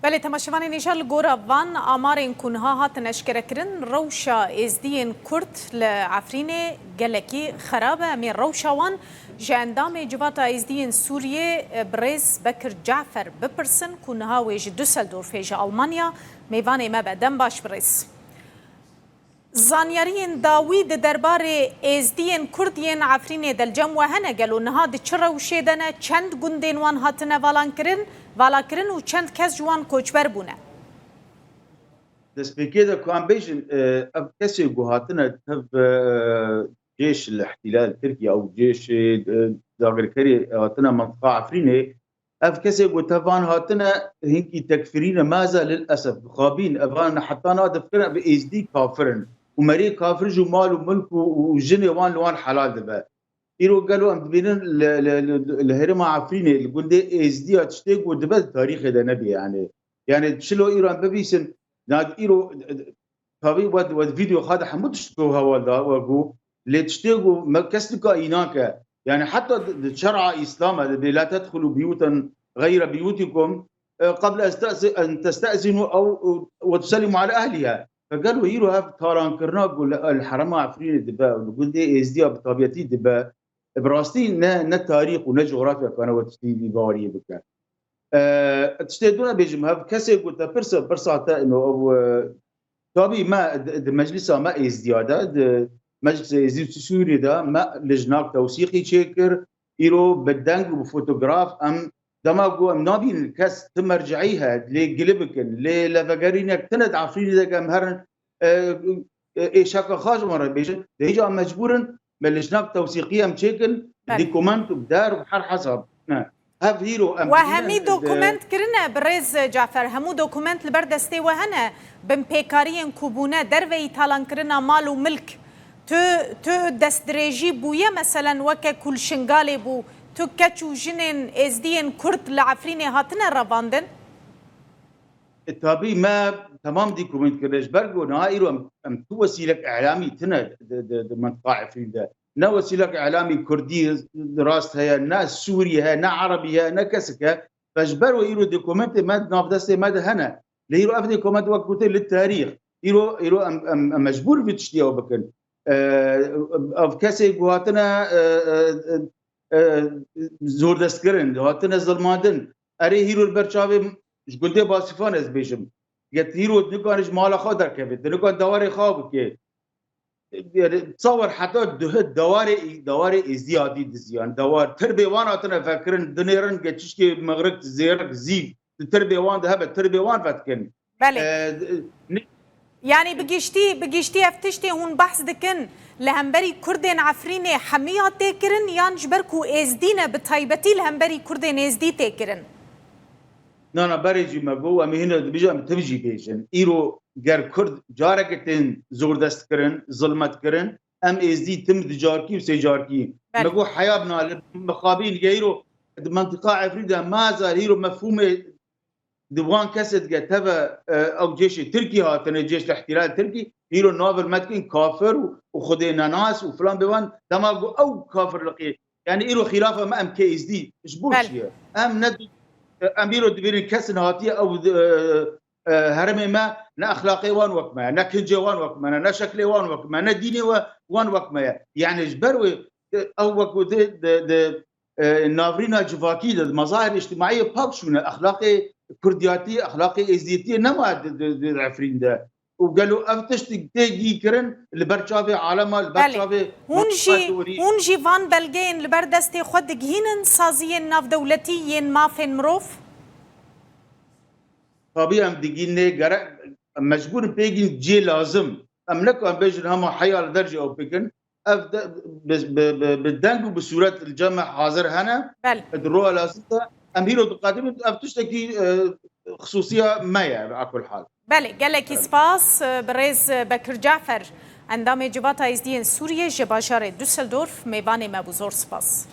بله تماشاوان نشال گورا وان آمارین کنها هات نشکر کرن روشا ازدین کرد لعفرین گلکی خرابه می روشا وان جاندام جوات ازدین سوریه برز بکر جعفر بپرسن کنها ویج دوسلدورف ویج آلمانیا میوان ما بدن باش برز زانیارین داوید دربار ازدین کردین عفرین دلجم و هنه گلو نهاد چرا و شیدنه چند گندین وان هاتنه والا کرن و چند کس جوان کوچبر بونه دەستپێکێدا کوان بێژن ئەم کەسێک بۆ هاتنە تەv جێش الاحتلال ترکیە ئەو جێش داگیرکەری هاتنە منطقە عفرینێ ئەv کەسێک بۆ تەvان هاتنە هینکی تەکفیرینە مازە للأسف بخابین ئەvان حتا نادفکردن بە ئێزدی کافرن و مەرê kafir û mal û milk û jinê wan li wan helal dibe. Îro gelo em dibînin li herêma Efrînê li gundê êzdiya tiştê ku dibe di tarîxê de nebê yani. Yani çilo îro em bibîsin îro tavî wed vîdeo xwe de hemû tişt hewal da ku lê tiştê ku me kes dika înake. Yani heta di şer'a îslam de bê la tedxulû biyûtan gayra biyûtikum قبل أن تستأذنوا أو وتسلموا على أهلها. فقالوا يرو هاف تاران كرنا قول الحرم عفرين دبا ونقول دي ازديا بطبيعتي دبا براستي نا تاريخ ونا جغرافيا كان وتشتي باري بكا تشتدونا بيجم هاف كسي قلت برسا انه طبي ما مجلس ما ازديا ده مجلس ازديا سوري ده ما لجناك توثيقي شكر يرو بدنج وفوتوغراف ام دما جو ام نابين الكاس تمرجعيها لقلبكن لفقرينك تند عفريني ذاك مهرن ايه شاكا خاج مره بيجن ديجا مجبورن ملجناك توثيقيه مشيكن ديكومنت بدار بحر حسب هاف هيرو وهمي دوكومنت كرنا برز جعفر همو دوكومنت لبردستي وهنا بمبيكاريين كوبونا دروي تالان كرنا مال وملك تو دستريجي بويا مثلا وكا كل شنغالي بو تو كاتشو جنين ازدين كرد لعفريني هاتنا رافاندن طبي ما تمام ديكومنت كرش برجو نهايرو ام تو وسيله اعلامي تنا منطقه عفرين ده نا وسيله اعلامي كردي راست هي ناس سوريا هي نا عربيه نا كسكه فجبروا يرو ديكومنت ما نافدست ما هنا ليرو افدي ديكومنت وقت للتاريخ يرو ام مجبور بتشتيو بكن اف كاسي جواتنا زور دستکردن هاتن ظلماندن اری هیرو برچاوی گلده باسیفان از بیشم یت هیرو نکانش مالا خود درکبید نکان دواره خواب که تصور حتی دوار ازدیادی دزیان دوار تربیوان هاتن فکرن دنیرن که چشکی مغرق زیرک زیب تربیوان ده هبه تربیوان فتکن بله يعني بقيشتي افتشتي هون بحث دكن لهمبري كردين عفريني حميات تكرن يان جبركو ازدينا بطيبتي لهمبري كردين ازدي تكرن نانا بريجي مگو ام هنا بيجي ام تبجي بيجن ايرو گر كرد جاركتين زور دست کرن ظلمت کرن ام ازدي تم دجاركي وسيجاركي مگو حيابنا مخابين غيرو منطقه عفريده ما زال هيرو مفهومه دبوان كاسد جتبا او جيش تركي هاتن جيش الاحتلال التركي هيرو نوفل ماتكين كافر وخدينا ناس وفلان بوان دماغو او كافر لقي يعني ايرو خلافه ما ام كي اس دي ايش بوشيه ام ند ام يرو دبيرين كاسن هاتيه او هرمي ما نا اخلاقي وان وكما نا كنجي وان وكما نا شكلي وان وكما نا ديني وان وكما يعني جبروي او وكو نافرينا جفاكي المظاهر الاجتماعيه بابشونه اخلاقي كردياتي اخلاقي ازديتي نما العفرين ده وقالوا افتشت تيجي كرن البرشافي عالمه البرشافي هونجي فان بلجين البردستي خد جهينن سازيين ناف دولتيين ما فين مروف طبيعي دقينه مجبور بيجي جي لازم املك ام بيجن هم حيال درجه او بيكن بالدنج بصوره الجمع حاضر هنا الدروع الاساسيه اميرو قادم افتشتكي خصوصيه ما على كل حال بله قالك سباس بريز بكر جعفر اندام جبهه ازدين سوريا جباشار دوسلدورف ميباني مابوزور سباس